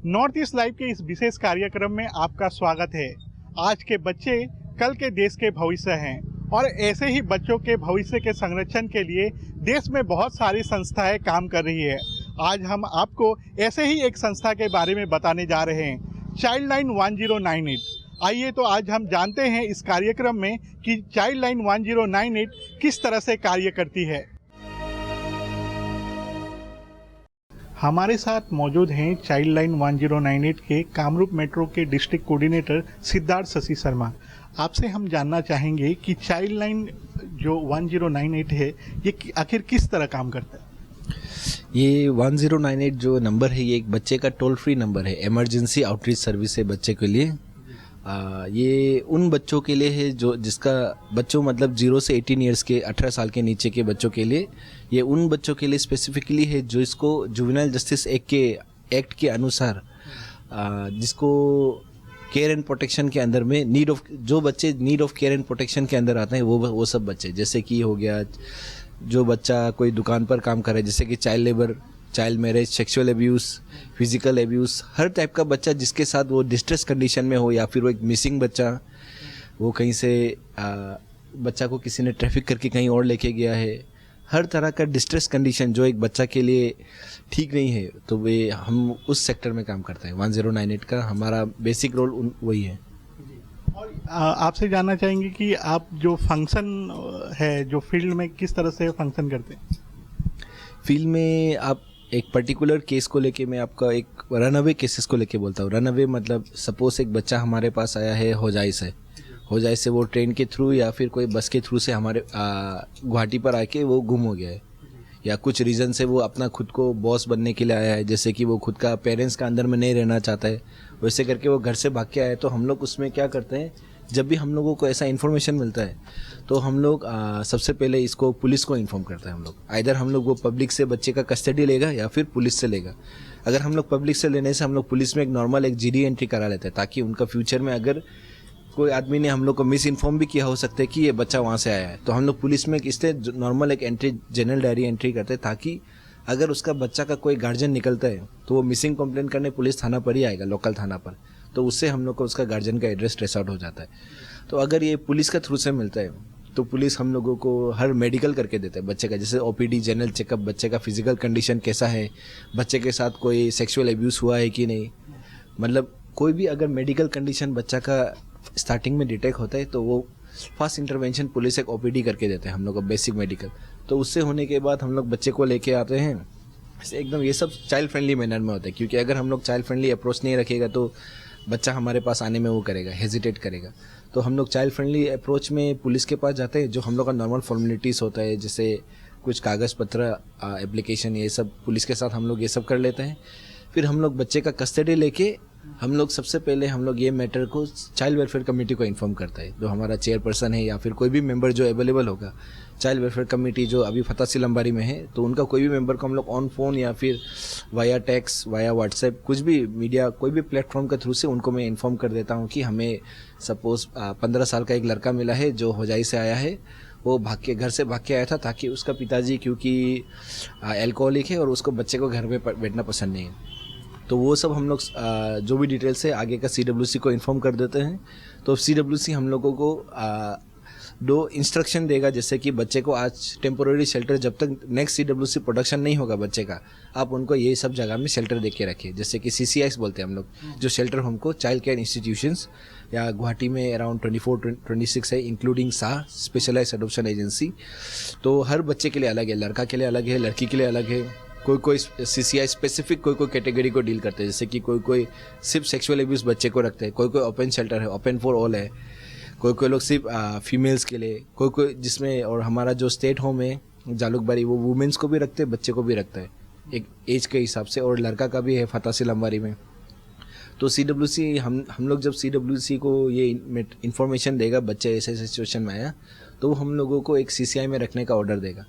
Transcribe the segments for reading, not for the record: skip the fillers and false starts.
North east live के इस विशेष कार्यक्रम में आपका स्वागत है। आज के बच्चे कल के देश के भविष्य हैं और ऐसे ही बच्चों के भविष्य के संरक्षण के लिए देश में बहुत सारी संस्थाएं काम कर रही है। आज हम आपको ऐसे ही एक संस्था के बारे में बताने जा रहे हैं, चाइल्ड लाइन 1098। आइए तो आज हम जानते हैं इस कार्यक्रम में कि चाइल्ड लाइन 1098 किस तरह से कार्य करती है। हमारे साथ मौजूद हैं चाइल्ड लाइन 1098 के कामरूप मेट्रो के डिस्ट्रिक्ट कोऑर्डिनेटर सिद्धार्थ शशि शर्मा। आपसे हम जानना चाहेंगे कि चाइल्ड लाइन जो 1098 है ये आखिर किस तरह काम करता है। ये 1098 जो नंबर है ये एक बच्चे का टोल फ्री नंबर है, इमरजेंसी आउटरीच सर्विस है बच्चे के लिए। ये उन बच्चों के लिए है जो जिसका बच्चों मतलब 0 से 18 ईयर्स के 18 साल के नीचे के बच्चों के लिए, ये उन बच्चों के लिए स्पेसिफिकली है जो इसको जुवेनाइल जस्टिस एक्ट के अनुसार जिसको केयर एंड प्रोटेक्शन के अंदर में जो बच्चे need of care and protection के अंदर आते हैं वो सब बच्चे, जैसे कि हो गया जो बच्चा कोई दुकान पर काम कर रहा है, जैसे कि child labour, child marriage, sexual abuse, physical abuse, हर टाइप का बच्चा जिसके साथ वो डिस्ट्रेस कंडीशन में हो, या फिर वो एक मिसिंग बच्चा, वो कहीं से बच्चा को किसी ने ट्रैफिक करके कहीं और लेके गया है, हर तरह का डिस्ट्रेस कंडीशन जो एक बच्चा के लिए ठीक नहीं है, तो वे हम उस सेक्टर में काम करते हैं। 1098 का हमारा बेसिक रोल वही है। और आपसे जानना चाहेंगे कि आप जो फंक्शन है, जो फील्ड में किस तरह से फंक्शन करते हैं। फील्ड में आप एक पर्टिकुलर केस को लेके, मैं आपका एक रनअवे केसेस को लेके बोलता हूँ। रनअवे मतलब सपोज एक बच्चा हमारे पास आया है होजाई से वो ट्रेन के थ्रू या फिर कोई बस के थ्रू से हमारे गुवाहाटी पर आके वो गुम हो गया है, या कुछ रीज़न से वो अपना खुद को बॉस बनने के लिए आया है, जैसे कि वो खुद का पेरेंट्स का अंदर में नहीं रहना चाहता है, वैसे करके वो घर से भाग के आया है। तो हम लोग उसमें क्या करते हैं, जब भी हम लोगों को ऐसा इन्फॉर्मेशन मिलता है तो हम लोग सबसे पहले इसको पुलिस को इन्फॉर्म करते हैं। हम लोग आइदर हम लोग वो पब्लिक से बच्चे का कस्टडी लेगा या फिर पुलिस से लेगा। अगर हम लोग पब्लिक से लेने से हम लोग पुलिस में एक नॉर्मल एक जीडी एंट्री करा लेते हैं, ताकि उनका फ्यूचर में अगर कोई आदमी ने हम लोग को मिस इन्फॉर्म भी किया हो सकता है कि ये बच्चा वहाँ से आया है, तो हम लोग पुलिस में इससे नॉर्मल एक एंट्री, जनरल डायरी एंट्री करते हैं, ताकि अगर उसका बच्चा का कोई गार्जियन निकलता है तो वो मिसिंग कंप्लेंट करने पुलिस थाना पर ही आएगा, लोकल थाना पर, तो उससे हम लोग को उसका गार्जियन का एड्रेस ट्रेस आउट हो जाता है। तो अगर ये पुलिस का थ्रू से मिलता है तो पुलिस हम लोगों को हर मेडिकल करके देता है बच्चे का, जैसे ओपीडी, जनरल चेकअप, बच्चे का फिजिकल कंडीशन कैसा है, बच्चे के साथ कोई सेक्सुअल एब्यूज़ हुआ है कि नहीं, मतलब कोई भी अगर मेडिकल कंडीशन बच्चा का स्टार्टिंग में डिटेक्ट होता है तो वो फास्ट इंटरवेंशन पुलिस एक ओपीडी करके देते हैं हम लोग को, बेसिक मेडिकल। तो उससे होने के बाद हम लोग बच्चे को लेके आते हैं एकदम, ये सब चाइल्ड फ्रेंडली मैनर में होता है, क्योंकि अगर हम लोग चाइल्ड फ्रेंडली अप्रोच नहीं रखेगा तो बच्चा हमारे पास आने में वो करेगा, हेजिटेट करेगा। तो हम लोग चाइल्ड फ्रेंडली अप्रोच में पुलिस के पास जाते हैं, जो हम लोग का नॉर्मल फॉर्मेलिटीज़ होता है, जैसे कुछ कागज़ पत्र, एप्लीकेशन, ये सब पुलिस के साथ हम लोग ये सब कर लेते हैं। फिर हम लोग बच्चे का कस्टडी लेके हम लोग सबसे पहले हम लोग ये मैटर को चाइल्ड वेलफेयर कमेटी को इन्फॉर्म करता है, जो हमारा चेयरपर्सन है या फिर कोई भी मेंबर जो अवेलेबल होगा। चाइल्ड वेलफेयर कमेटी जो अभी फतासी लंबारी में है, तो उनका कोई भी मेंबर को हम लोग ऑन फोन या फिर वाया टेक्स्ट, वाया व्हाट्सएप, कुछ भी मीडिया, कोई भी प्लेटफॉर्म के थ्रू से उनको मैं इन्फॉर्म कर देता हूँ कि हमें सपोज 15 साल का एक लड़का मिला है जो होजाई से आया है, वो घर से भाग के आया था, ताकि उसका पिताजी क्योंकि एल्कोहलिक है और उसको बच्चे को घर में बैठना पसंद नहीं है। तो वो सब हम लोग जो भी डिटेल्स है आगे का CWC को इन्फॉर्म कर देते हैं। तो CWC हम लोगों को 2 इंस्ट्रक्शन देगा, जैसे कि बच्चे को आज टेम्पोररी शेल्टर, जब तक नेक्स्ट CWC प्रोडक्शन नहीं होगा बच्चे का, आप उनको ये सब जगह में शेल्टर दे के रखिए, जैसे कि CCIs बोलते हैं हम लोग, जो शेल्टर हमको चाइल्ड केयर इंस्टीट्यूशंस, या गुवाहाटी में अराउंड 24-26 है, इंक्लूडिंग शाह स्पेशलाइज्ड एडॉप्शन एजेंसी। तो हर बच्चे के लिए अलग है, लड़का के लिए अलग है, लड़की के लिए अलग है। कोई CCI स्पेसिफिक कोई कैटेगरी को डील करते हैं, जैसे कि कोई सिर्फ सेक्सुअल एब्यूज़ बच्चे को रखते हैं, कोई ओपन शेल्टर है, ओपन फॉर ऑल है, कोई लोग सिर्फ फीमेल्स के लिए, कोई जिसमें, और हमारा जो स्टेट होम है जालुकबारी, वो वुमेंस को भी रखते हैं, बच्चे को भी रखता है एक एज के हिसाब से, और लड़का का भी है फतासी लंबारी में। तो CWC हम लोग जब CWC को ये इन्फॉर्मेशन देगा बच्चे ऐसे सिचुएशन में आया, तो हम लोगों को एक CCI में रखने का ऑर्डर देगा,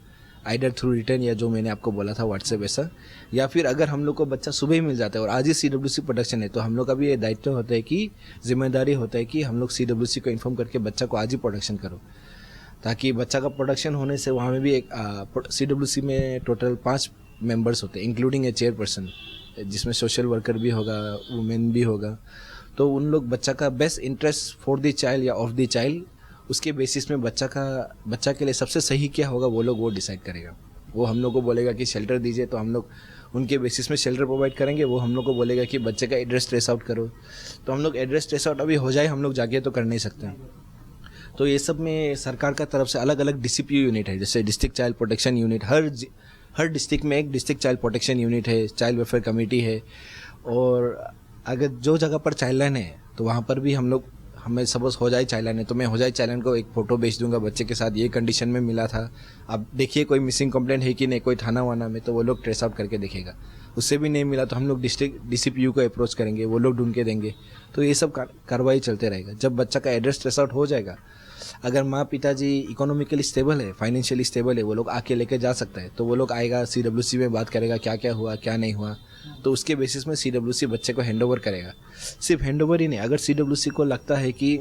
आइडर थ्रू रिटर्न, या जो मैंने आपको बोला था व्हाट्सएप ऐसा, या फिर अगर हम लोग को बच्चा सुबह ही मिल जाता है और आज ही CWC प्रोडक्शन है, तो हम लोग का भी ये दायित्व होता है कि जिम्मेदारी होता है कि हम लोग CWC को इन्फॉर्म करके बच्चा को आज ही प्रोडक्शन करो, ताकि बच्चा का प्रोडक्शन होने से वहाँ में भी एक CWC में टोटल 5 मेंबर्स होते हैं, इंक्लूडिंग ए चेयरपर्सन, जिसमें सोशल वर्कर भी होगा, वुमेन भी होगा, तो उन लोग बच्चा का best interest for the child या ऑफ द चाइल्ड, उसके बेसिस में बच्चा के लिए सबसे सही क्या होगा वो डिसाइड करेगा। वो हम लोग को बोलेगा कि शेल्टर दीजिए, तो हम लोग उनके बेसिस में शेल्टर प्रोवाइड करेंगे। वो हम लोग को बोलेगा कि बच्चे का एड्रेस ट्रेस आउट करो, तो हम लोग एड्रेस ट्रेस आउट अभी हो जाए, हम लोग जाके तो कर नहीं सकते हैं। तो ये सब में सरकार का तरफ से अलग अलग DCPO यूनिट है, जैसे डिस्ट्रिक्ट चाइल्ड प्रोटेक्शन यूनिट, हर डिस्ट्रिक्ट में एक डिस्ट्रिक्ट चाइल्ड प्रोटेक्शन यूनिट है, चाइल्ड वेलफेयर कमेटी है। और अगर जो जगह पर चाइल्ड लाइन है तो वहाँ पर भी हमें सपोज हो जाए चाइल्ड लाइन है, तो मैं हो जाए चाइल्ड लाइन को एक फ़ोटो भेज दूंगा, बच्चे के साथ ये कंडीशन में मिला था, अब देखिए कोई मिसिंग कंप्लेंट है कि नहीं, कोई थाना वाना में, तो वो लोग ट्रेस आउट करके देखेगा। उससे भी नहीं मिला तो हम लोग डिस्ट्रिक्ट DCPO को अप्रोच करेंगे, वो लोग ढूंढ के देंगे। तो ये सब कार्रवाई चलते रहेगा। जब बच्चा का एड्रेस ट्रेस आउट हो जाएगा, अगर माँ पिताजी इकोनॉमिकली स्टेबल है, फाइनेंशियली स्टेबल है, वो लोग आके लेके जा सकता है, तो वो लोग आएगा, CWC में बात करेगा क्या क्या हुआ क्या नहीं हुआ, तो उसके बेसिस में CWC बच्चे को हैंडओवर करेगा। सिर्फ हैंडओवर ही नहीं, अगर CWC को लगता है कि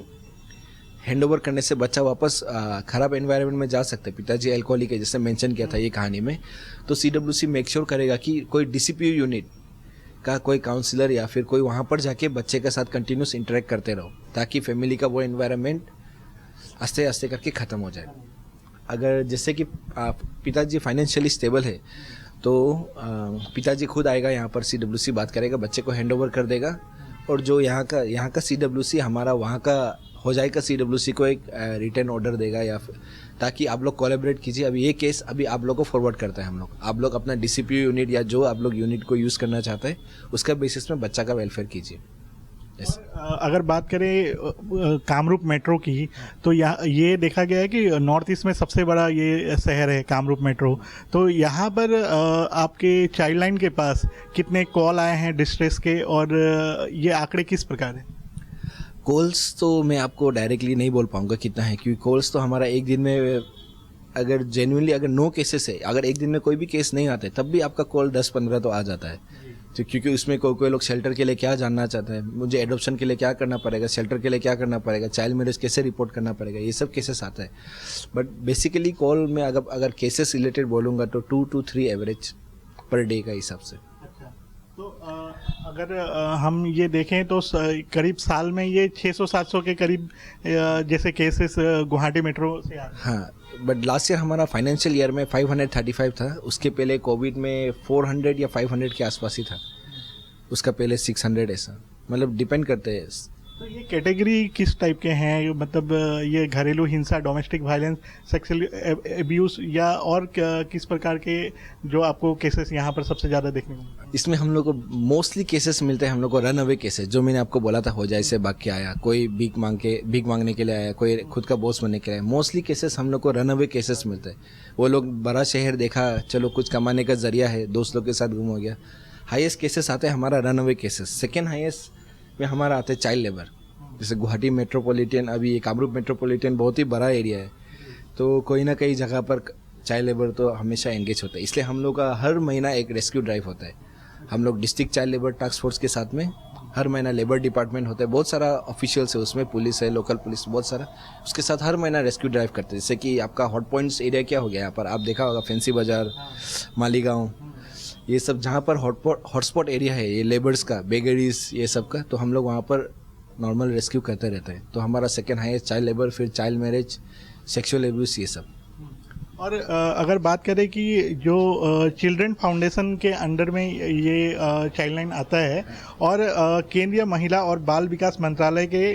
हैंडओवर करने से बच्चा वापस ख़राब एनवायरनमेंट में जा सकता है, पिताजी अल्कोहलिक है जैसे मेंशन किया था ये कहानी में, तो CWC मेक श्योर करेगा कि कोई DCPO यूनिट का कोई काउंसलर या फिर कोई वहाँ पर जाके बच्चे के साथ कंटिन्यूस इंटरेक्ट करते रहो, ताकि फैमिली का वो एनवायरनमेंट आस्ते आस्ते करके ख़त्म हो जाए। अगर जैसे कि पिताजी फाइनेंशियली स्टेबल है, तो पिताजी खुद आएगा यहाँ पर, CWC बात करेगा, बच्चे को हैंडओवर कर देगा, और जो यहाँ का CWC हमारा वहाँ का हो जाएगा, CWC को एक रिटर्न ऑर्डर देगा, या ताकि आप लोग कोलैबोरेट कीजिए। अभी ये केस अभी आप लोग को फॉरवर्ड करता है हम लोग, आप लोग अपना DCPO यूनिट या जो आप लोग यूनिट को यूज़ करना चाहते हैं उसका बेसिस में बच्चा का वेलफेयर कीजिए। अगर बात करें कामरूप मेट्रो की, तो ये देखा गया है कि नॉर्थ ईस्ट में सबसे बड़ा ये शहर है कामरूप मेट्रो। तो यहाँ पर आपके चाइल्ड लाइन के पास कितने कॉल आए हैं डिस्ट्रेस के, और ये आंकड़े किस प्रकार हैं? कॉल्स तो मैं आपको डायरेक्टली नहीं बोल पाऊँगा कितना है, क्योंकि कॉल्स तो हमारा एक दिन में अगर जेन्युइनली अगर 9 केसेस है, अगर एक दिन में कोई भी केस नहीं आते तब भी आपका कॉल 10-15 तो आ जाता है। तो क्योंकि उसमें कोई लोग शेल्टर के लिए क्या जानना चाहते हैं, मुझे एडॉप्शन के लिए क्या करना पड़ेगा, शेल्टर के लिए क्या करना पड़ेगा, चाइल्ड मैरिज कैसे रिपोर्ट करना पड़ेगा, ये सब केसेस आता है। बट बेसिकली कॉल में अगर केसेस रिलेटेड बोलूँगा तो 2 to 3 एवरेज पर डे का हिसाब से। तो अगर हम ये देखें तो करीब साल में ये 600-700 के करीब जैसे केसेस गुवाहाटी मेट्रो से आते हैं। हाँ, बट लास्ट ईयर हमारा फाइनेंशियल ईयर में 535 था, उसके पहले कोविड में 400 या 500 के आसपास ही था, उसका पहले 600, ऐसा मतलब डिपेंड करते हैं। तो ये कैटेगरी किस टाइप के हैं, मतलब ये घरेलू हिंसा, डोमेस्टिक वायलेंस, सेक्सुअल एब्यूज, या और किस प्रकार के जो आपको केसेस यहाँ पर सबसे ज़्यादा देखने को मिलते हैं? इसमें हम लोग को मोस्टली केसेस मिलते हैं हम लोग को रन अवे केसेस, जो मैंने आपको बोला था हो जाए से भाग के आया, कोई भीख मांगने के लिए आया, कोई खुद का बॉस बनने के लिए आया। मोस्टली केसेस हम लोग को रन अवे केसेस मिलते हैं। वो लोग बड़ा शहर देखा, चलो कुछ कमाने का जरिया है, दोस्त लोग के साथ गुम हो गया। हाईएस्ट केसेस आते हैं हमारा run away cases. Second highest में हमारा आते हैं चाइल्ड लेबर। जैसे गुवाहाटी मेट्रोपॉलिटन, अभी ये कामरूप मेट्रोपॉलिटन बहुत ही बड़ा एरिया है, तो कोई ना कई जगह पर चाइल्ड लेबर तो हमेशा एंगेज होता है। इसलिए हम लोग का हर महीना एक रेस्क्यू ड्राइव होता है। हम लोग district child labour task force के साथ में हर महीना लेबर डिपार्टमेंट होता है, बहुत सारा ऑफिशियल्स है उसमें, पुलिस है, लोकल पुलिस, बहुत सारा, उसके साथ हर महीना रेस्क्यू ड्राइव करते हैं। जैसे कि आपका हॉट पॉइंट्स एरिया क्या हो गया यहाँ पर, आप देखा होगा फैंसी बाजार, मालीगांव, ये सब जहाँ पर हॉटस्पॉट एरिया है ये लेबर्स का, बेगरीज, ये सब का, तो हम लोग वहाँ पर नॉर्मल रेस्क्यू करते रहते हैं। तो हमारा सेकेंड हाईएस्ट चाइल्ड लेबर, फिर चाइल्ड मैरिज, सेक्सुअल एब्यूज, ये सब। और अगर बात करें कि जो चिल्ड्रन फाउंडेशन के अंडर में ये चाइल्ड लाइन आता है, और केंद्रीय महिला और बाल विकास मंत्रालय के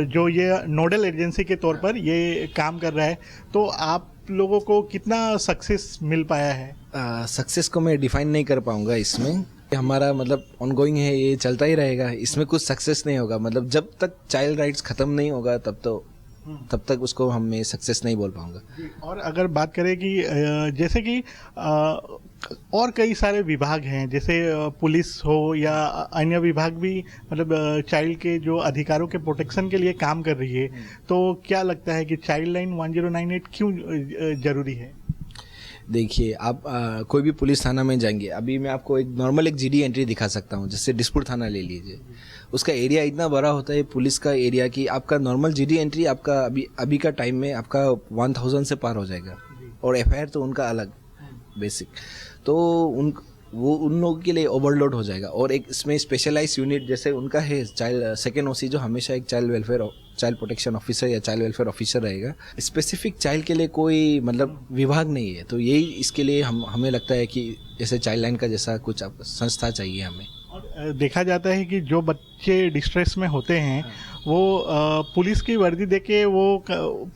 जो ये नोडल एजेंसी के तौर पर ये काम कर रहा है, तो आप लोगों को कितना सक्सेस मिल पाया है? सक्सेस को मैं डिफाइन नहीं कर पाऊँगा इसमें, हमारा मतलब ऑनगोइंग है, ये चलता ही रहेगा, इसमें कुछ सक्सेस नहीं होगा। मतलब जब तक चाइल्ड राइट्स ख़त्म नहीं होगा तब तक उसको हम मैं सक्सेस नहीं बोल पाऊंगा। और अगर बात करें कि जैसे कि और कई सारे विभाग हैं, जैसे पुलिस हो या अन्य विभाग भी, मतलब चाइल्ड के जो अधिकारों के प्रोटेक्शन के लिए काम कर रही है, तो क्या लगता है कि चाइल्ड लाइन 1098 क्यों ज़रूरी है? देखिए, आप कोई भी पुलिस थाना में जाएंगे, अभी मैं आपको एक नॉर्मल एक GD एंट्री दिखा सकता हूँ। जैसे डिस्पुर थाना ले लीजिए, उसका एरिया इतना बड़ा होता है पुलिस का एरिया कि आपका नॉर्मल GD एंट्री आपका अभी का टाइम में आपका 1000 से पार हो जाएगा, और FIR तो उनका अलग बेसिक। तो वो उन लोगों के लिए ओवरलोड हो जाएगा। और एक इसमें स्पेशलाइज यूनिट जैसे उनका है चाइल्ड सेकेंड ओसी, जो हमेशा एक चाइल्ड प्रोटेक्शन ऑफिसर या चाइल्ड वेलफेयर ऑफिसर रहेगा। स्पेसिफिक चाइल्ड के लिए कोई मतलब विभाग नहीं है, तो यही इसके लिए हमें लगता है कि जैसे चाइल्ड लाइन का जैसा कुछ संस्था चाहिए हमें। और देखा जाता है कि जो बच्चे डिस्ट्रेस में होते हैं वो पुलिस की वर्दी देके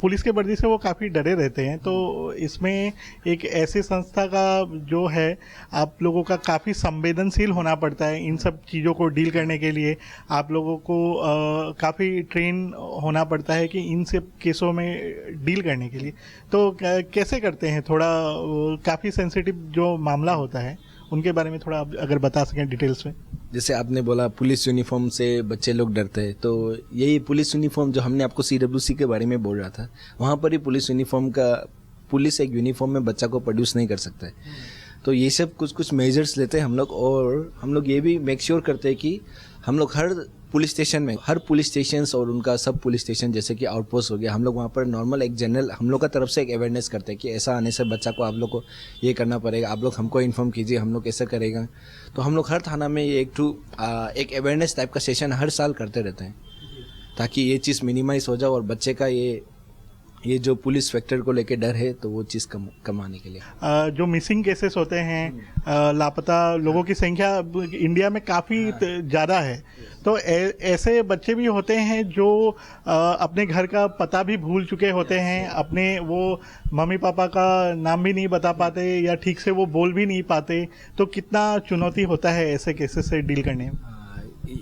पुलिस के वर्दी से वो काफ़ी डरे रहते हैं। तो इसमें एक ऐसी संस्था का जो है आप लोगों का काफ़ी संवेदनशील होना पड़ता है इन सब चीज़ों को डील करने के लिए। आप लोगों को काफ़ी ट्रेन होना पड़ता है कि इन सब केसों में डील करने के लिए। तो कैसे करते हैं, थोड़ा काफ़ी सेंसिटिव जो मामला होता है उनके बारे में थोड़ा आप अगर बता सकें डिटेल्स में। जैसे आपने बोला पुलिस यूनिफॉर्म से बच्चे लोग डरते हैं, तो यही पुलिस यूनिफॉर्म जो हमने आपको CWC के बारे में बोल रहा था, वहाँ पर ही पुलिस एक यूनिफॉर्म में बच्चा को प्रोड्यूस नहीं कर सकता है। तो ये सब कुछ मेजर्स लेते हैं हम लोग, और हम लोग ये भी मेक श्योर करते हैं कि हम लोग हर पुलिस स्टेशन और उनका सब पुलिस स्टेशन जैसे कि आउटपोस्ट हो गया, हम लोग वहाँ पर नॉर्मल एक जनरल हम लोग का तरफ से एक अवेयरनेस करते हैं कि ऐसा आने से बच्चा को आप लोग को ये करना पड़ेगा, आप लोग हमको इन्फॉर्म कीजिए, हम लोग कैसे करेगा। तो हम लोग हर थाना में ये एक अवेयरनेस टाइप का सेशन हर साल करते रहते हैं, ताकि ये चीज़ मिनिमाइज हो जाए और बच्चे का ये जो पुलिस फैक्टर को लेके डर है, तो वो चीज़ कम आने के लिए। जो मिसिंग केसेस होते हैं, लापता लोगों की संख्या इंडिया में काफ़ी ज़्यादा है। तो ऐसे बच्चे भी होते हैं जो अपने घर का पता भी भूल चुके होते हैं, अपने वो मम्मी पापा का नाम भी नहीं बता पाते या ठीक से वो बोल भी नहीं पाते। तो कितना चुनौती होता है ऐसे केसेस से डील करने में?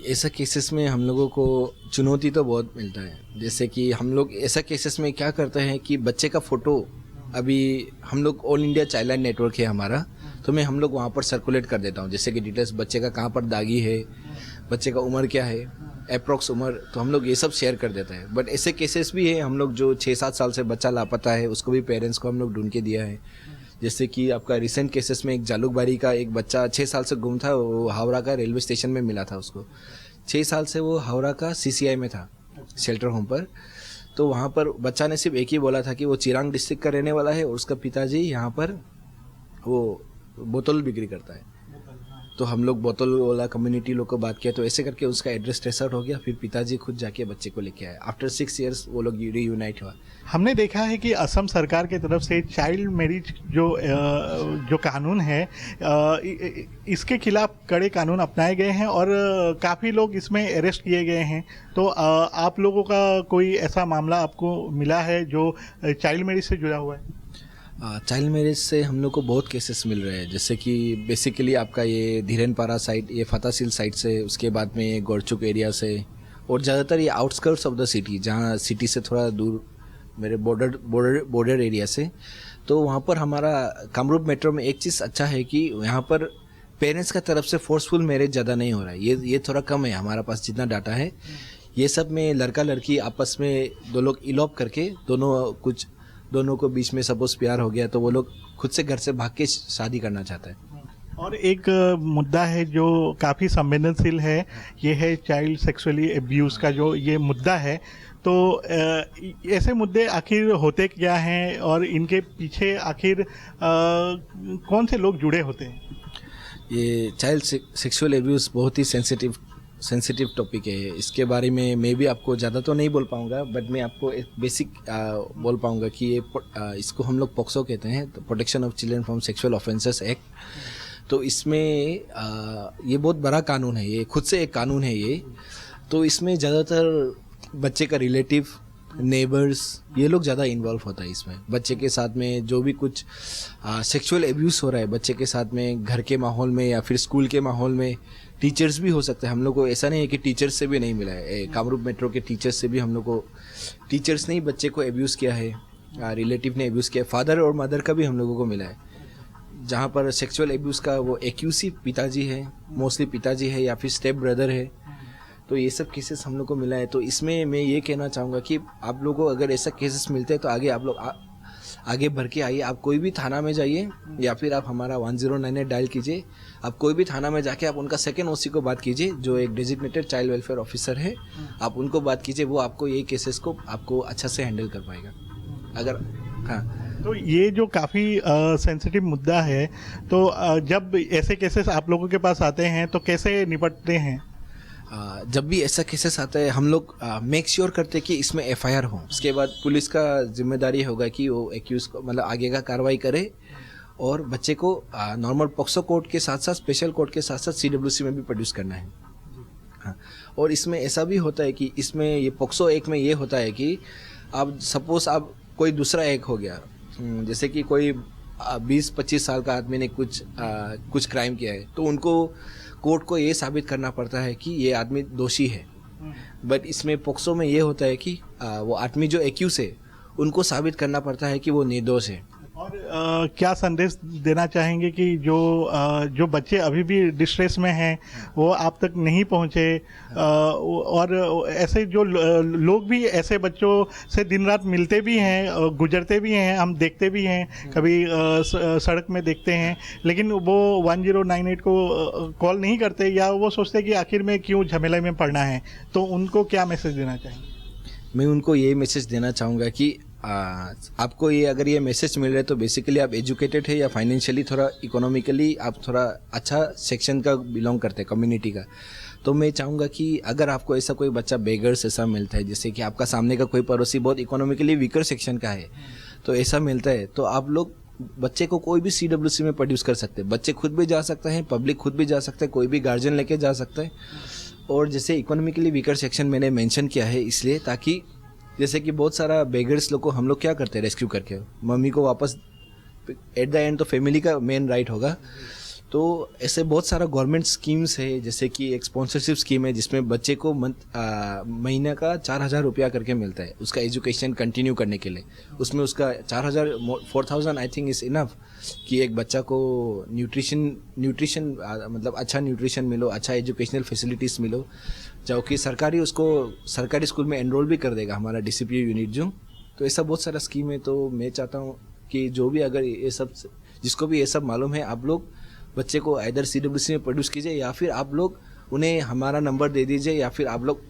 ऐसा केसेस में हम लोगों को चुनौती तो बहुत मिलता है। जैसे कि हम लोग ऐसा केसेस में क्या करते हैं कि बच्चे का फ़ोटो, अभी हम लोग all India child line network है हमारा, तो हम लोग वहाँ पर सर्कुलेट कर देता हूँ, जैसे कि डिटेल्स बच्चे का कहाँ पर दागी है, बच्चे का उम्र क्या है, अप्रॉक्स उम्र, तो हम लोग ये सब शेयर कर देते हैं। बट ऐसे केसेस भी है, हम लोग जो 6-7 साल से बच्चा लापता है उसको भी पेरेंट्स को हम लोग ढूंढ के दिया है। जैसे कि आपका रिसेंट केसेस में एक जालूकबारी का एक बच्चा 6 साल से गुम था, वो हावड़ा का रेलवे स्टेशन में मिला था उसको। 6 साल से वो हावड़ा का CCI में था, शेल्टर होम पर। तो वहाँ पर बच्चा ने सिर्फ एक ही बोला था कि वो चिरांग डिस्ट्रिक्ट का रहने वाला है और उसका पिताजी यहाँ पर वो बोतल बिक्री करता है। तो हम लोग बोतल वाला कम्युनिटी लोग को बात किया, तो ऐसे करके उसका एड्रेस ट्रेस आउट हो गया। फिर पिताजी खुद जाके बच्चे को लेके आए। आफ्टर 6 इयर्स वो लोग रीयूनाइट हुआ। हमने देखा है कि असम सरकार की तरफ से चाइल्ड मैरिज जो कानून है, इसके खिलाफ कड़े कानून अपनाए गए हैं और काफ़ी लोग इसमें अरेस्ट किए गए हैं। तो आप लोगों का कोई ऐसा मामला आपको मिला है जो चाइल्ड मैरिज से जुड़ा हुआ है? चाइल्ड मैरिज से हम लोग को बहुत केसेस मिल रहे हैं। जैसे कि बेसिकली आपका ये धीरेनपारा साइड, ये फतासील साइड से, उसके बाद में गोरचुक एरिया से, और ज़्यादातर ये आउटस्कर्ट्स ऑफ द सिटी, जहाँ सिटी से थोड़ा दूर मेरे बॉर्डर एरिया से। तो वहाँ पर हमारा कामरूप मेट्रो में एक चीज़ अच्छा है कि यहाँ पर पेरेंट्स का तरफ से फोर्सफुल मैरिज ज़्यादा नहीं हो रहा है। ये थोड़ा कम है हमारा पास जितना डाटा है। ये सब में लड़का लड़की आपस में दो लोग इलॉप करके, दोनों को बीच में सपोज प्यार हो गया तो वो लोग खुद से घर से भाग के शादी करना चाहता है। और एक मुद्दा है जो काफ़ी संवेदनशील है, ये है चाइल्ड सेक्सुअली अब्यूज़ का जो ये मुद्दा है। तो ऐसे मुद्दे आखिर होते क्या हैं और इनके पीछे आखिर कौन से लोग जुड़े होते हैं? ये चाइल्ड सेक्सुअल अब्यूज़ बहुत ही सेंसिटिव टॉपिक है। इसके बारे में मैं भी आपको ज़्यादा तो नहीं बोल पाऊँगा, बट मैं आपको एक बेसिक बोल पाऊँगा कि इसको हम लोग पॉक्सो कहते हैं, तो protection of children from sexual offences act. तो इसमें ये बहुत बड़ा कानून है, ये खुद से एक कानून है ये। तो इसमें ज़्यादातर बच्चे का रिलेटिव, नेबर्स, ये लोग ज़्यादा इन्वॉल्व होता है इसमें। बच्चे के साथ में जो भी कुछ सेक्सुअल एब्यूज़ हो रहा है बच्चे के साथ में, घर के माहौल में या फिर स्कूल के माहौल में, टीचर्स भी हो सकते हैं। हम लोग को ऐसा नहीं है कि टीचर्स से भी नहीं मिला है, कामरूप मेट्रो के टीचर्स से भी हम लोग को, टीचर्स ने ही बच्चे को एब्यूज़ किया है, रिलेटिव ने एब्यूज़ किया है, फादर और मदर का भी हम लोगों को मिला है। जहाँ पर सेक्सुअल एब्यूज़ का वो एक्यूसी पिताजी है, मोस्टली पिताजी है या फिर स्टेप ब्रदर है। तो ये सब केसेस हम लोग को मिला है। तो इसमें मैं ये कहना चाहूँगा कि आप लोगों को अगर ऐसा केसेस मिलते हैं तो आगे आप लोग आगे बढ़ के आइए। आप कोई भी थाना में जाइए या फिर आप हमारा 1098 डायल कीजिए। आप कोई भी थाना में जाके आप उनका सेकेंड ओसी को बात कीजिए, जो एक डेजिग्नेटेड चाइल्ड वेलफेयर ऑफिसर है, आप उनको बात कीजिए, वो आपको ये केसेस को आपको अच्छा से हैंडल कर पाएगा। अगर हाँ, तो ये जो काफ़ी सेंसिटिव मुद्दा है, तो जब ऐसे केसेस आप लोगों के पास आते हैं तो कैसे निपटते हैं? जब भी ऐसा केसेस आता है हम लोग मेक श्योर करते हैं कि इसमें एफआईआर हो। उसके बाद पुलिस का जिम्मेदारी होगा कि वो एक्यूज को मतलब आगे का कार्रवाई करे और बच्चे को नॉर्मल पॉक्सो कोर्ट के साथ साथ स्पेशल कोर्ट के साथ साथ सीडब्ल्यूसी में भी प्रोड्यूस करना है। हाँ, और इसमें ऐसा भी होता है कि इसमें ये पॉक्सो एक में ये होता है कि अब सपोज आप कोई दूसरा एक हो गया, जैसे कि कोई 20-25 साल का आदमी ने कुछ क्राइम किया है, तो उनको कोर्ट को ये साबित करना पड़ता है कि ये आदमी दोषी है। बट इसमें पॉक्सो में ये होता है कि वो आदमी जो एक्यूज है उनको साबित करना पड़ता है कि वो निर्दोष है। और क्या संदेश देना चाहेंगे कि जो बच्चे अभी भी डिस्ट्रेस में हैं वो आप तक नहीं पहुंचे, और ऐसे जो लोग भी ऐसे बच्चों से दिन रात मिलते भी हैं, गुजरते भी हैं, हम देखते भी हैं, कभी सड़क में देखते हैं, लेकिन वो 1098 को कॉल नहीं करते या वो सोचते कि आखिर में क्यों झमेले में पड़ना है, तो उनको क्या मैसेज देना चाहेंगे? मैं उनको ये मैसेज देना चाहूँगा कि आपको ये अगर ये मैसेज मिल रहा है तो बेसिकली आप एजुकेटेड है या फाइनेंशियली थोड़ा इकोनॉमिकली आप थोड़ा अच्छा सेक्शन का बिलोंग करते हैं, कम्युनिटी का। तो मैं चाहूँगा कि अगर आपको ऐसा कोई बच्चा बेगर्स ऐसा मिलता है, जैसे कि आपका सामने का कोई पड़ोसी बहुत इकोनॉमिकली वीकर सेक्शन का है, तो ऐसा मिलता है तो आप लोग बच्चे को कोई भी सीडब्ल्यूसी में प्रोड्यूस कर सकते हैं। बच्चे खुद भी जा सकते हैं, पब्लिक खुद भी जा सकते हैं, कोई भी गार्जियन लेके जा सकता है। और जैसे इकोनॉमिकली वीकर सेक्शन मैंने मेंशन किया है इसलिए ताकि जैसे कि बहुत सारा बेगर्स लोग को हम लोग क्या करते हैं रेस्क्यू करके मम्मी को वापस एट द एंड तो फैमिली का मेन राइट होगा। तो ऐसे बहुत सारा गवर्नमेंट स्कीम्स है, जैसे कि एक स्पॉन्सरशिप स्कीम है जिसमें बच्चे को महीने का 4000 रुपया करके मिलता है उसका एजुकेशन कंटिन्यू करने के लिए। उसमें उसका 4000 आई थिंक इज़ इनफ कि एक बच्चा को न्यूट्रिशन मतलब अच्छा न्यूट्रिशन मिलो, अच्छा एजुकेशनल फैसिलिटीज़ मिलो, जो कि सरकारी स्कूल में एनरोल भी कर देगा हमारा DCPO यूनिट जो। तो ऐसा बहुत सारा स्कीम है। तो मैं चाहता हूँ कि जो भी अगर ये सब जिसको भी ये सब मालूम है आप लोग बच्चे को इधर CWC में प्रोड्यूस कीजिए या फिर आप लोग उन्हें हमारा नंबर दे दीजिए या फिर आप लोग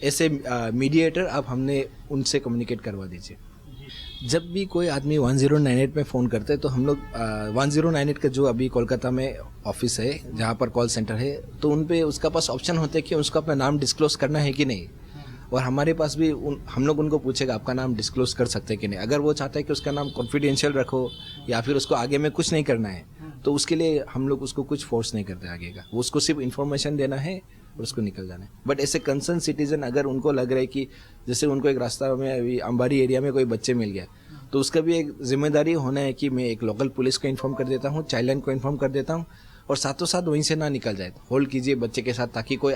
ऐसे मीडिएटर आप हमने उनसे कम्युनिकेट करवा दीजिए। जब भी कोई आदमी 1098 में फ़ोन करते हैं तो हम लोग 1098 का जो अभी कोलकाता में ऑफिस है जहाँ पर कॉल सेंटर है, तो उन पे उसका पास ऑप्शन होता है कि उसको अपना नाम डिस्क्लोज़ करना है कि नहीं। और हमारे पास भी हम लोग उनको पूछेगा आपका नाम डिस्क्लोज कर सकते हैं कि नहीं। अगर वो चाहता है कि उसका नाम कॉन्फिडेंशियल रखो या फिर उसको आगे में कुछ नहीं करना है तो उसके लिए हम लोग उसको कुछ फोर्स नहीं करते आगे का, वो उसको सिर्फ इन्फॉर्मेशन देना है और उसको निकल जाना है। बट ऐसे कंसर्न सिटीजन अगर उनको लग रहा है कि जैसे उनको एक रास्ता में अभी अंबारी एरिया में कोई बच्चे मिल गया तो उसका भी एक जिम्मेदारी होना है कि मैं एक लोकल पुलिस को इन्फॉर्म कर देता हूँ, चाइल्ड लाइन को इन्फॉर्म कर देता हूँ और साथों साथ वहीं से ना निकल जाए, होल्ड कीजिए बच्चे के साथ ताकि कोई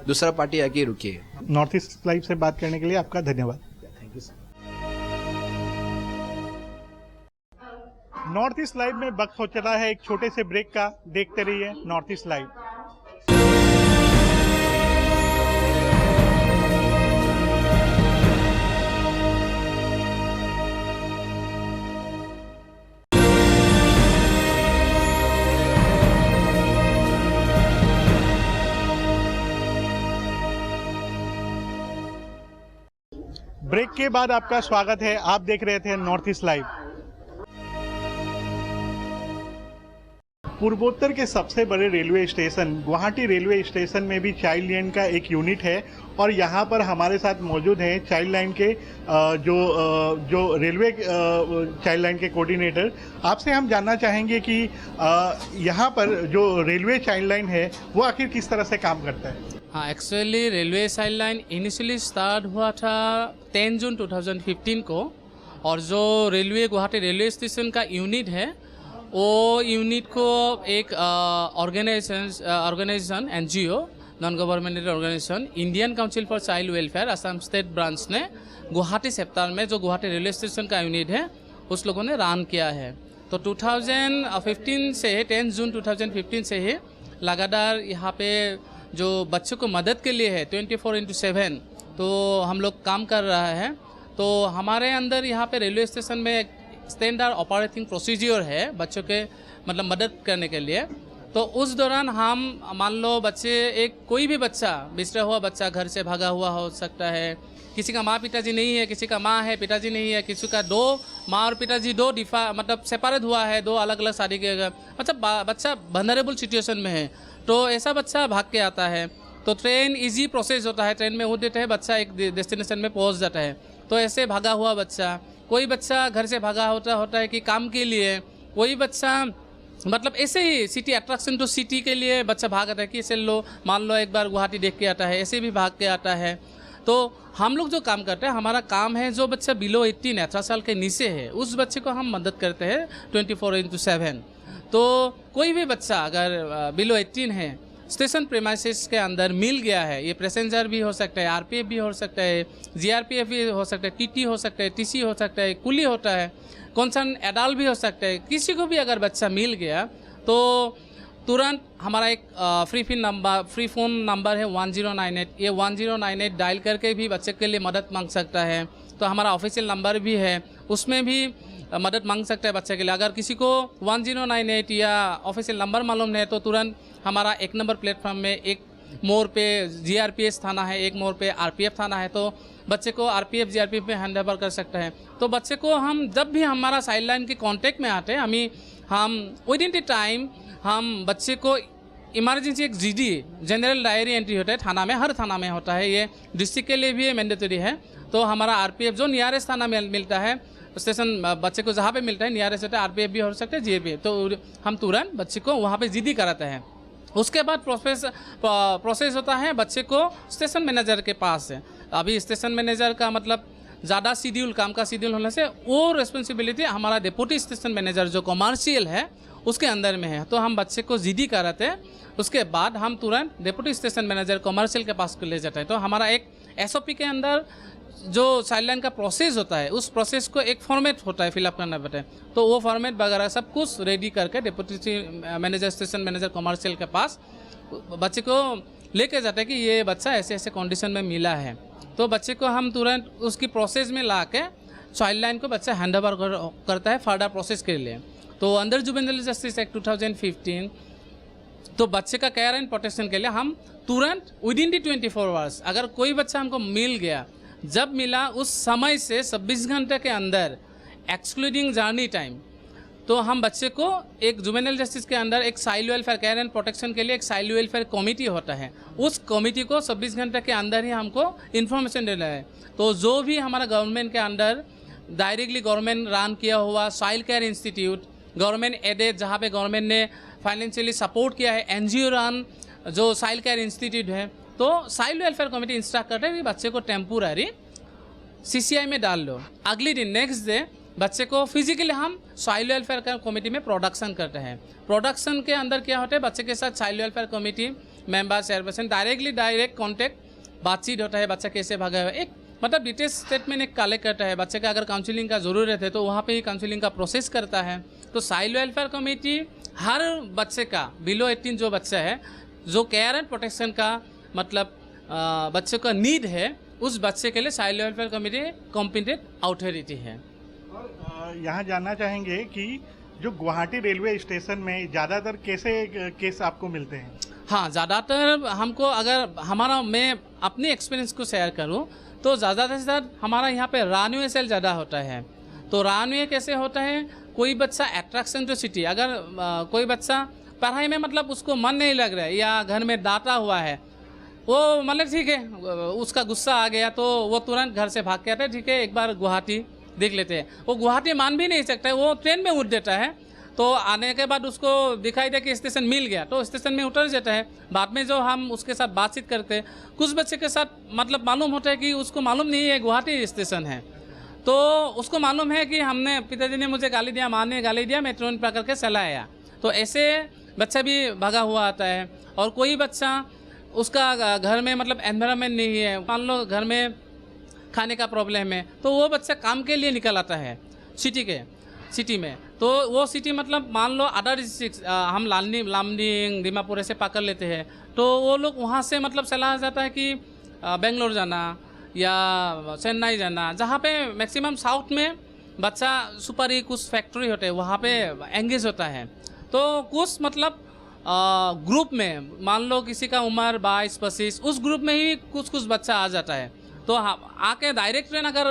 दूसरा पार्टी आके रुकिए। नॉर्थ ईस्ट लाइव से बात करने के लिए आपका धन्यवाद। Thank you sir. North east live में वक्त हो चला है एक छोटे से ब्रेक का। देखते रहिए नॉर्थ ईस्ट लाइव। ब्रेक के बाद आपका स्वागत है। आप देख रहे थे नॉर्थ ईस्ट लाइव। पूर्वोत्तर के सबसे बड़े railway station Guwahati railway station में भी चाइल्ड लाइन का एक यूनिट है और यहाँ पर हमारे साथ मौजूद हैं चाइल्ड लाइन के जो रेलवे चाइल्ड लाइन के कोऑर्डिनेटर। आपसे हम जानना चाहेंगे कि यहाँ पर जो रेलवे चाइल्ड लाइन है वो आखिर किस तरह से काम करता है। हाँ, actually railway child line initially start हुआ था 10 जून 2015 को और जो रेलवे गुवाहाटी रेलवे स्टेशन का यूनिट है वो यूनिट को एक organisation NGO non governmental organisation Indian council for child welfare Assam state branch ने गुवाहाटी सेक्टर में जो गुवाहाटी रेलवे स्टेशन का यूनिट है उस लोगों ने रन किया है। तो 2015 से 10 जून 2015 से ही लगातार यहाँ पे जो बच्चों को मदद के लिए है 24/7 तो हम लोग काम कर रहा है। तो हमारे अंदर यहाँ पे रेलवे स्टेशन में एक स्टैंडर्ड ऑपरेटिंग प्रोसीजर है बच्चों के मतलब मदद करने के लिए। तो उस दौरान हम मान लो बच्चे कोई भी बच्चा बिछड़ा हुआ बच्चा घर से भागा हुआ हो सकता है किसी का माँ पिताजी नहीं है, किसी का माँ है पिताजी नहीं है, किसी का दो माँ और पिताजी दो मतलब सेपरेट हुआ है, दो अलग अलग शादी के मतलब बच्चा वल्नरेबल सिचुएशन में है, तो ऐसा बच्चा भाग के आता है। तो ट्रेन इजी प्रोसेस होता है, ट्रेन में उठ देते हैं, बच्चा एक डेस्टिनेशन में पहुंच जाता है। तो ऐसे भागा हुआ बच्चा, कोई बच्चा घर से भागा होता है कि काम के लिए, कोई बच्चा मतलब ऐसे ही सिटी अट्रैक्शन टू सिटी के लिए बच्चा भाग आता है कि ऐसे मान लो एक बार गुवाहाटी देख के आता है, ऐसे भी भाग के आता है। तो हम लोग जो काम करते हैं, हमारा काम है जो बच्चा बिलो 18 18 साल के नीचे है उस बच्चे को हम मदद करते हैं 24/7। तो कोई भी बच्चा अगर बिलो 18 है, स्टेशन प्रेमाइसिस के अंदर मिल गया है, ये पैसेंजर भी हो सकता है, आरपीएफ भी हो सकता है, जीआरपीएफ भी हो सकता है, टीटी हो सकता है, टीसी हो सकता है, कुली होता है, कंसर्न एडल्ट भी हो सकता है, किसी को भी अगर बच्चा मिल गया तो तुरंत हमारा एक फ्री फ़ोन नंबर है 1098, ये 1098 डायल करके भी बच्चे के लिए मदद मांग सकता है। तो हमारा ऑफिशियल नंबर भी है, उसमें भी मदद मांग सकता है बच्चे के लिए। अगर किसी को 1098 या ऑफिशियल नंबर मालूम नहीं है तो तुरंत हमारा 1 नंबर प्लेटफॉर्म में एक मोड़ पे जीआरपीएस थाना है, एक मोड़ पे आरपीएफ थाना है, तो बच्चे को आरपीएफ जीआरपीएफ में हैंड ओवर कर सकता है। तो बच्चे को हम जब भी हमारा साइड लाइन के कांटेक्ट में आते हैं, हम विद इन द टाइम हम बच्चे को इमरजेंसी एक जीडी जनरल डायरी एंट्री होता है थाना में, हर थाना में होता है, ये डिस्ट्रिक्ट के लिए भी मैंडेटरी है। तो हमारा आरपीएफ जो नियरेस्ट थाना में मिलता है, स्टेशन बच्चे को जहाँ पे मिलता है नियरेस्ट होता है, आरपीएफ भी हो सकता है, जीए भी, तो हम तुरंत बच्चे को वहाँ पे जीडी कराते हैं। उसके बाद प्रोसेस होता है बच्चे को स्टेशन मैनेजर के पास है। अभी स्टेशन मैनेजर का मतलब ज़्यादा शेड्यूल, काम का शेड्यूल होने से वो रिस्पॉन्सिबिलिटी हमारा डिप्टी स्टेशन मैनेजर जो कमर्शियल है उसके अंदर में है। तो हम बच्चे को जीडी कराते हैं, उसके बाद हम तुरंत डिप्टी स्टेशन मैनेजर कमर्शियल के पास ले जाते हैं। तो हमारा एक एसओपी के अंदर जो साइड लाइन का प्रोसेस होता है, उस प्रोसेस को एक फॉर्मेट होता है फिलअप करना पड़ता है, तो वो फॉर्मेट वगैरह सब कुछ रेडी करके deputy manager station manager commercial के पास बच्चे को लेके जाते हैं कि ये बच्चा ऐसे ऐसे कंडीशन में मिला है। तो बच्चे को हम तुरंत उसकी प्रोसेस में ला के चाइल्ड लाइन को बच्चा हैंड ओवर करता है फर्दर प्रोसेस के लिए। तो अंडर जुवेनाइल जस्टिस एक्ट 2015 तो बच्चे का केयर एंड प्रोटेक्शन के लिए हम तुरंत विद इन दी 24 आवर्स, अगर कोई बच्चा हमको मिल गया, जब मिला उस समय से 26 घंटे के अंदर एक्सक्लूडिंग जर्नी टाइम, तो हम बच्चे को एक जुवेनाइल जस्टिस के अंदर एक child welfare care and protection के लिए एक चाइल्ड वेलफेयर कमेटी होता है, उस कमेटी को 26 घंटे के अंदर ही हमको इन्फॉर्मेशन देना है। तो जो भी हमारा गवर्नमेंट के अंदर डायरेक्टली गवर्नमेंट रन किया हुआ child care institute, government aided जहाँ पे गवर्नमेंट ने फाइनेंशियली सपोर्ट किया है, एनजीओ रन जो चाइल्ड केयर इंस्टीट्यूट है, तो चाइल्ड वेलफेयर कमेटी इंस्ट्रक्ट करते हैं कि बच्चे को टेम्पोररी सीसीआई में डाल लो। अगले दिन नेक्स्ट डे बच्चे को फिजिकली हम चाइल्ड वेलफेयर कमेटी में प्रोडक्शन करते हैं। प्रोडक्शन के अंदर क्या होता है, बच्चे के साथ child welfare committee member chairperson direct contact बातचीत होता है, बच्चा कैसे भागा हुआ, एक मतलब डिटेल स्टेटमेंट एक कलेक्ट करता है। बच्चे का अगर काउंसलिंग का ज़रूरत है तो वहाँ पे ही काउंसलिंग का प्रोसेस करता है। तो चाइल्ड वेलफेयर कमेटी हर बच्चे का बिलो 18 जो बच्चा है, जो केयर एंड प्रोटेक्शन का मतलब बच्चे का नीड है, उस बच्चे के लिए child welfare committee competent authority है। यहाँ जानना चाहेंगे कि जो गुवाहाटी रेलवे स्टेशन में ज़्यादातर कैसे केस आपको मिलते हैं? हाँ, ज़्यादातर हमको अगर मैं अपने एक्सपीरियंस को शेयर करूँ तो ज़्यादातर से ज़्यादा हमारा यहाँ पे रनवे सेल ज़्यादा होता है। तो रनवे कैसे होता है, कोई बच्चा अट्रैक्शन टू सिटी, अगर कोई बच्चा पढ़ाई में मतलब उसको मन नहीं लग रहा है या घर में डांटा हुआ है, वो मतलब ठीक है उसका गुस्सा आ गया तो वो तुरंत घर से भाग के आता है, ठीक है एक बार गुवाहाटी देख लेते हैं। वो गुवाहाटी मान भी नहीं सकता है, वो ट्रेन में उठ देता है, तो आने के बाद उसको दिखाई दे कि स्टेशन मिल गया तो स्टेशन में उतर जाता है। बाद में जो हम उसके साथ बातचीत करते हैं, कुछ बच्चे के साथ मतलब मालूम होता है कि उसको मालूम नहीं है गुवाहाटी स्टेशन है, तो उसको मालूम है कि हमने पिताजी ने मुझे गाली दिया, माँ ने गाली दिया, मैं ट्रेन पकड़ के चला आया। तो ऐसे बच्चा भी भागा हुआ आता है। और कोई बच्चा उसका घर में मतलब एनवायरनमेंट नहीं है, मान लो घर में खाने का प्रॉब्लम है, तो वो बच्चा काम के लिए निकल आता है सिटी में। तो वो सिटी मतलब मान लो अदर डिस्ट्रिक्ट हम लामडिंग दीमापुर ऐसे पकड़ लेते हैं, तो वो लोग वहाँ से मतलब सलाह जाता है कि बेंगलोर जाना या चेन्नई जाना, जहाँ पे मैक्सिमम साउथ में बच्चा सुपर ही कुछ फैक्ट्री होते हैं वहाँ पे एंगेज होता है। तो कुछ मतलब ग्रुप में मान लो किसी का उम्र 22-25, उस ग्रुप में ही कुछ बच्चा आ जाता है। तो तो आके डायरेक्ट ट्रेन अगर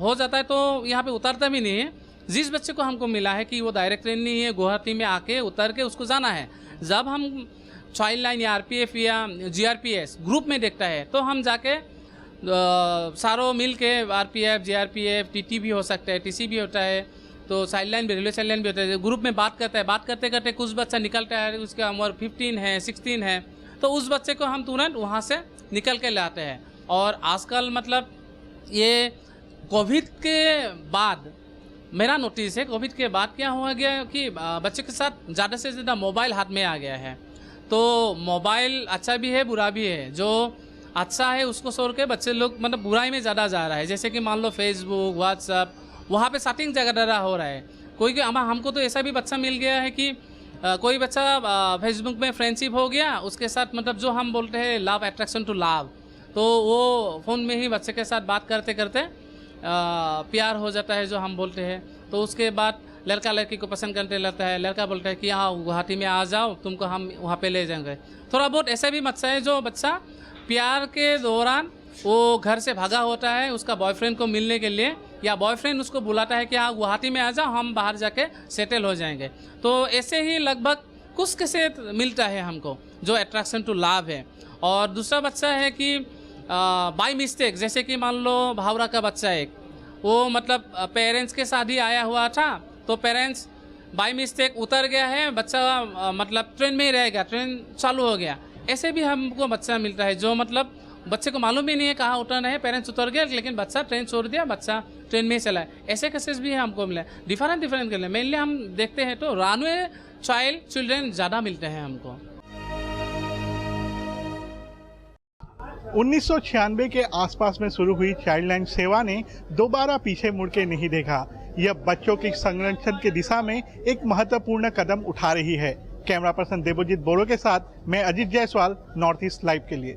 हो जाता है तो यहाँ पे उतरता भी नहीं है। जिस बच्चे को हमको मिला है कि वो डायरेक्ट ट्रेन नहीं है, गुवाहाटी में आके उतर के उसको जाना है, जब हम चाइल्ड लाइन या आरपीएफ या जीआरपीएस ग्रुप में देखता है तो हम जाके सारों मिल के आरपीएफ, जीआरपीएफ, टीटी भी हो सकता है, टीसी भी होता है, तो चाइल्ड लाइन भी, रेलवे चाइल्ड लाइन भी होता है, ग्रुप में बात करता है। बात करते करते कुछ बच्चा निकलता है, उसका उम्र 15 है, 16 है, तो उस बच्चे को हम तुरंत वहाँ से निकल के लाते हैं। और आजकल मतलब ये कोविड के बाद मेरा नोटिस है, कोविड के बाद क्या हुआ गया कि बच्चे के साथ ज़्यादा से ज़्यादा मोबाइल हाथ में आ गया है। तो मोबाइल अच्छा भी है, बुरा भी है। जो अच्छा है उसको छोड़ के बच्चे लोग मतलब बुराई में ज़्यादा जा रहा है। जैसे कि मान लो फेसबुक, व्हाट्सअप, वहाँ पे सेटिंग जगह हो रहा है। कोई हमको तो ऐसा भी बच्चा मिल गया है कि कोई बच्चा फेसबुक में फ्रेंडशिप हो गया, उसके साथ मतलब जो हम बोलते हैं लव, अट्रैक्शन टू लव, तो वो फ़ोन में ही बच्चे के साथ बात करते करते प्यार हो जाता है जो हम बोलते हैं। तो उसके बाद लड़का लड़की को पसंद करने लगता है, लड़का बोलता है कि हाँ गुवाहाटी में आ जाओ, तुमको हम वहाँ पे ले जाएंगे। थोड़ा बहुत ऐसा भी बच्चा है जो बच्चा प्यार के दौरान वो घर से भागा होता है उसका बॉयफ्रेंड को मिलने के लिए, या बॉयफ्रेंड उसको बुलाता है कि हाँ गुवाहाटी में आ जाओ, हम बाहर जाके सेटल हो जाएंगे। तो ऐसे ही लगभग कुछ कैसे मिलता है हमको जो अट्रैक्शन टू लव है। और दूसरा बच्चा है कि बाय मिस्टेक, जैसे कि मान लो भावरा का बच्चा एक, वो मतलब पेरेंट्स के साथ ही आया हुआ था, तो पेरेंट्स बाय मिस्टेक उतर गया है, बच्चा मतलब ट्रेन में ही रहेगा, ट्रेन चालू हो गया। ऐसे भी हमको बच्चा मिलता है जो मतलब बच्चे को मालूम भी नहीं है कहाँ उतरना है, पेरेंट्स उतर गए लेकिन बच्चा ट्रेन छोड़ दिया, बच्चा ट्रेन में ही चला है। ऐसे केसेस भी हमको मिला है। डिफरेंट के लिए मेनली हम देखते हैं तो रनवे चिल्ड्रेन ज़्यादा मिलते हैं हमको। 1996 के आसपास में शुरू हुई चाइल्ड लाइन सेवा ने दोबारा पीछे मुड़ के नहीं देखा। यह बच्चों के संरक्षण की दिशा में एक महत्वपूर्ण कदम उठा रही है। कैमरा पर्सन देवजीत बोरो के साथ मैं Ajit Jaiswal, north east live के लिए।